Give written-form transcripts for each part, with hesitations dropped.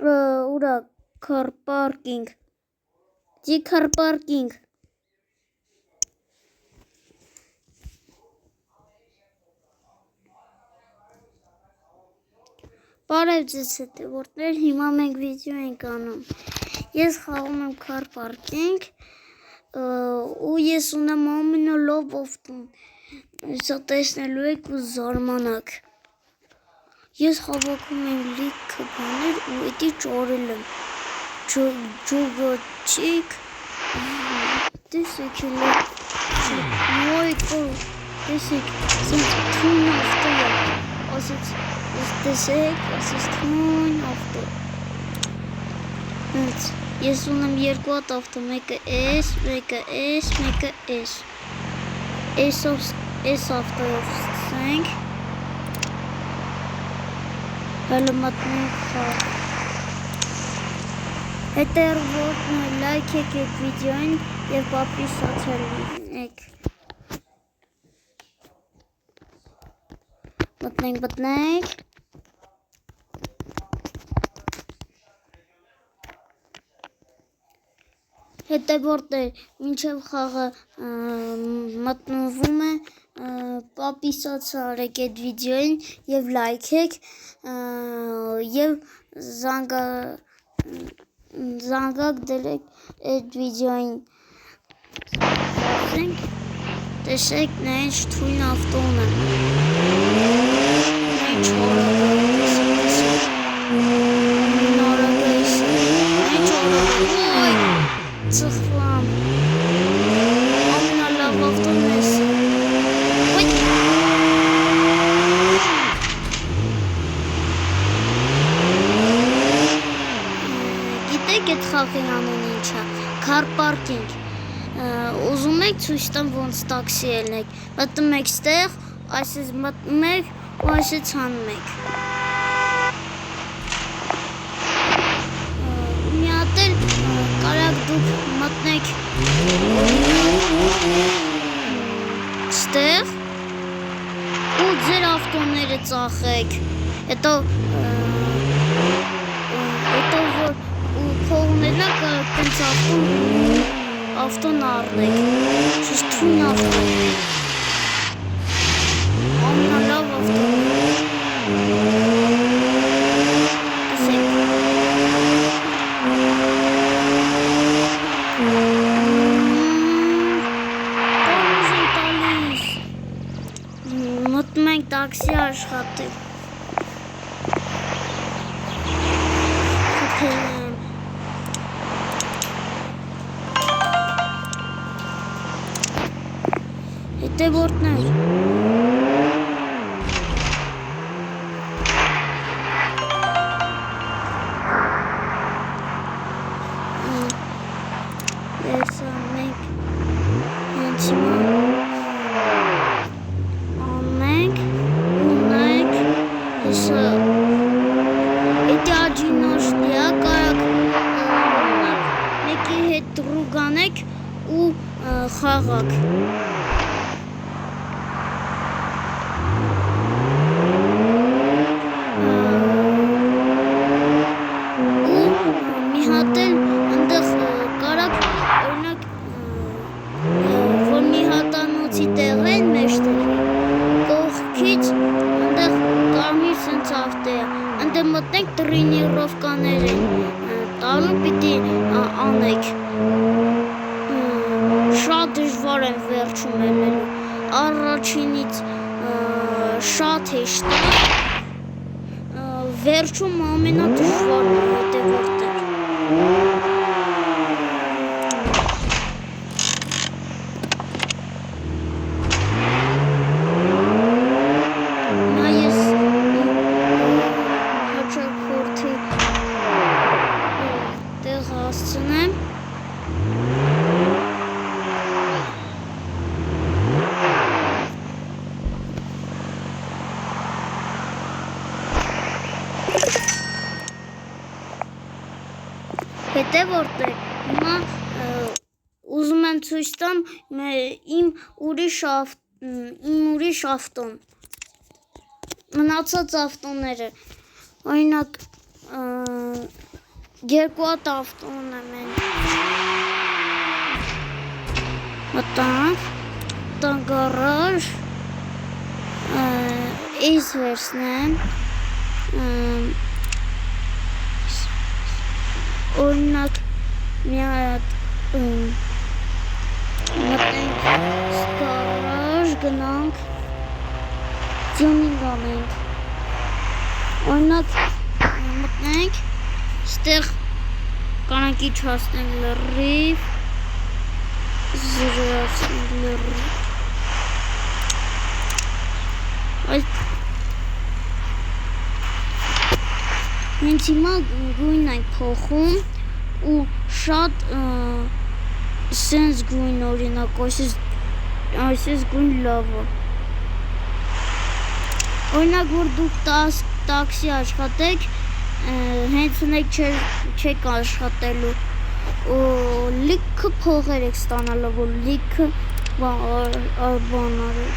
ուրա car parking car parking Բարև ձեզ հետևորդներ, հիմա մենք վիդեո ենք անում Ես խաղում եմ car parking ու ես ունեմ ամենալավ ավտոն Սա տեսնելու եք ու զարմանաք Ես հավաքում եմ լիքը բաներ ու էդի ճարել եմ Ջոգաչիկ Տեսեք էլ Տեսեք, սենց թույն ավտո է Ասեց, տեսեք, ասեց թույն ավտո Ես ունեմ երկու հատ ավտո, մեկը S, մեկը S, մեկը S S ավտոյով սկսենք Հələ մտնենք խաղ Հետևորդներ լայք եք այդ վիդեոին և պատվիսացել լինեք Մտնենք Հետևորդներ մինչև խաղը մտնվում է Պատվիսաց արեք այդ վիդեոին և լայք եք և զանգակ դրեք այդ վիդեոին Տեսեք նա ինչ թույն ավտոն է Ծխվամ Ամենալավ ավտոն ես Գիտեք այդ խաղի անուն ինչ է Car parking Ուզում եք ցույց տամ ոնց տաքսի ելնեք Մտնում եք ստեղ Այսպես մտնում եք ու այսպես հանում եք Մի հատ էլ կարակ դուք մտնեք Ստեղ ու ձեր ավտոները ծախեք Հետո որ փողներն ա կարակ տենց ավտոն առնեք Շիշ թույն ավտոն Ամենալավ ավտոն Մտնում ենք տաքսի աշխատել Հետևորդներ Ես մենք հենց հիմա անենք ունենք հեսա Էդի աջինոշնիա կարակ մեկի հետ դրուգ անեք ու խաղաք Ընդ մտնենք տրենիրովկաներ են տալու պիտի անեք Շատ դժվար են վերջում ելնելու Առաջինից շատ հեշտ է Վերջում ամենադժվարն է հետևորդներ Հետևորդներ, հիմա ուզում եմ ցույց տամ իմ ուրիշ ավտոն, մնացած ավտոները, օրինակ երկու հատ ավտո ունեմ են։ Մտանք գարաժ, այս վերցնեմ, օրինակ մի հատ մտնենք գարաժ, գնանք, ձյունինգ անենք, օրինակ մտնենք, ստեղ կանանք իջացնենք լրիվ, զրացնենք լրիվ, հենց հիմա գույն ենք փոխում ու շատ սենց գույն օրինակ, այսպես գույն լավը, օրինակ որ դուք տաքսի աշխատեք, հենց նեք չեք աշխատելու, լիքը փողեր եք ստանալու, որ լիքը բան արեք,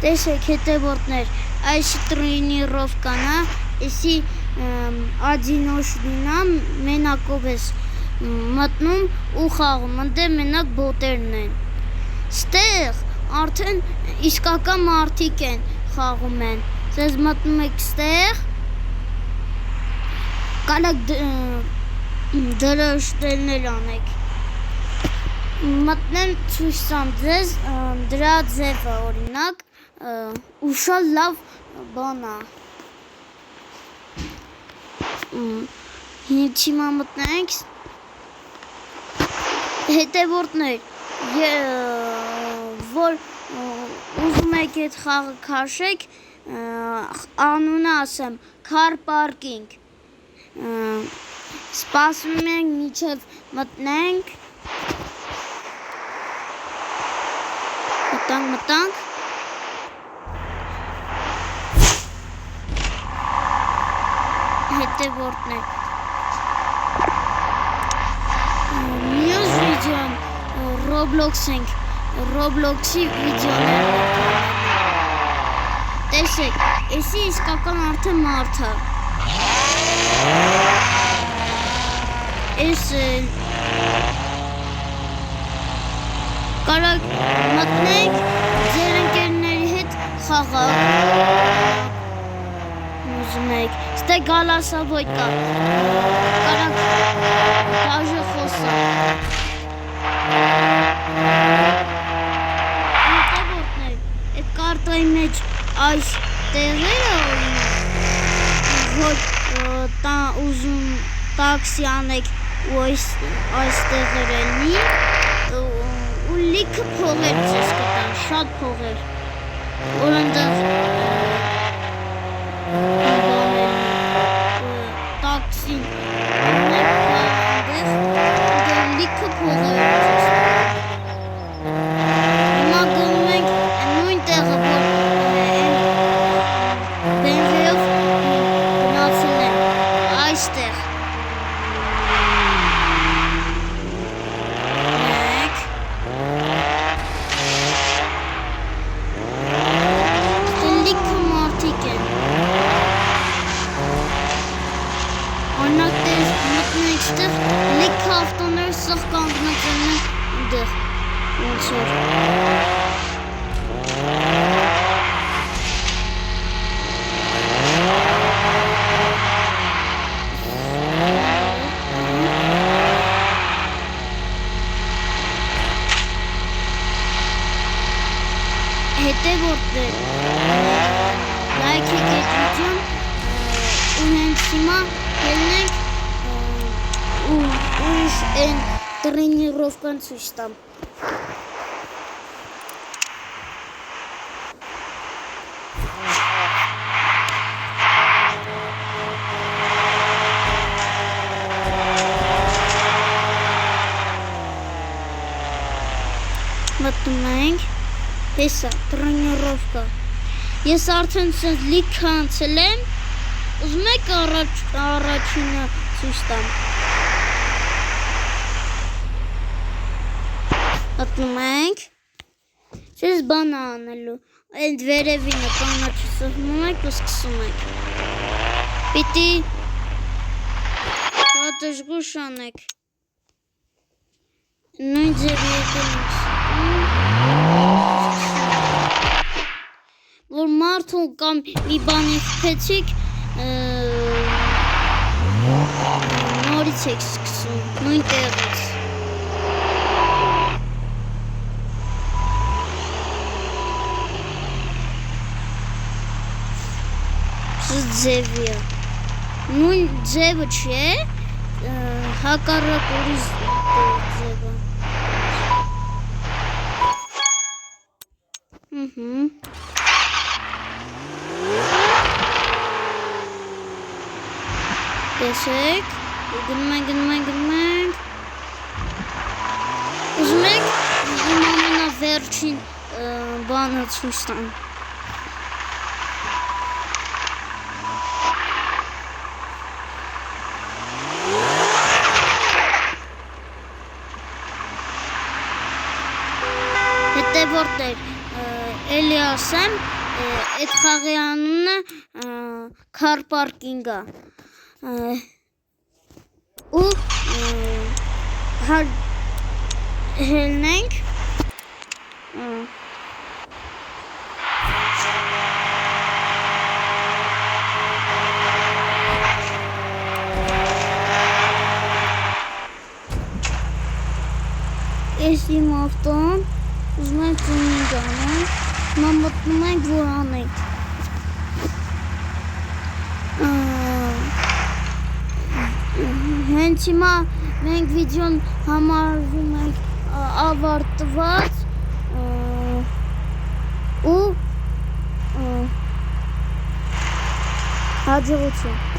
տեսեք հետևորդներ, այս տրենիրովկան է, էսի ադինոշնին է, մենակով ես մտնում ու խաղում, ընդե մենակ բոտերն են, ստեղ արդեն իսկական մարդիկ են խաղում են, ձեզ մտնում եք ստեղ, կանակ դրոշտելներ անեք, մտնեմ ցույց տամ ձեզ դրա ձևը օրինակ ու շատ լավ բան է, հիմա մտնենք, հետևորդներ, որ ուզում եք այդ խաղը քաշեք, անունը ասեմ, Car Parking, սպասում ենք մինչև մտնենք, մտանք, հետևորդներ, մյուս վիդեոն Roblox ենք, Roblox-ի վիդեոներ տեսեք, էսի իսկական արդեն մարդը, էս կարակ մտնենք ձեր ընկերների հետ խաղալ, ուզում եք, ստե գալասավոյ կա, կարակ դաժը խոսա, հետևորդներ, այդ կարտայի մեջ այս տեղերը որ ուզում տաքսի անեք ու այս տեղերը լինի ու լիքը փողեր ձեզ կտան, շատ փողեր, որ ընդեղ տաքսին լիքը փողեր ձեզ հիմա գնում ենք նույն տեղը, որ բենվեով գնացել են այստեղ լիքը մարդիկ են օրինակ մտնենք ստեղ լիքը ավտոներ սխ կանգնացել են ընդեղ ոնց որ հետևորդներ լայք եք այդ վիդեոն ու հենց հիմա ելնենք ու ուրիշ են տրենիրովկան ցույց տամ մտնում ենք Հեսա, տրենիրովկա, ես արդեն սենց լիքը անցել եմ, ուզում եք առաջինը ցույց տամ, մտնում ենք, ես բան անելու, այդ վերևինը կանաչը սեղմում եք ու սկսում եք, պիտի շատ դժգույշ անեք։ Նույն ձևի եկել որ մարդուն կամ մի բանի խփեցիք նորից եք սկսում, նույն տեղից։ Ձևի է։ Նույն ձևը չէ, հակառակ ուրիշ ձևը։ Տեսեք, գնում ենք։ Ուզում եք իմ ամենավերջին բանը ցույց տամ։ Հետևորդներ, էլի ասեմ, այդ խաղի անունը Car Parking է։ Ու հելնենք ես իմ ավտոն ուզում ենք տունինգ անենք, հիմա մտնում ենք, որ անենք։ Հենց հիմա մենք վիդեոն համարվում ենք ավարտված ու հաջողություն։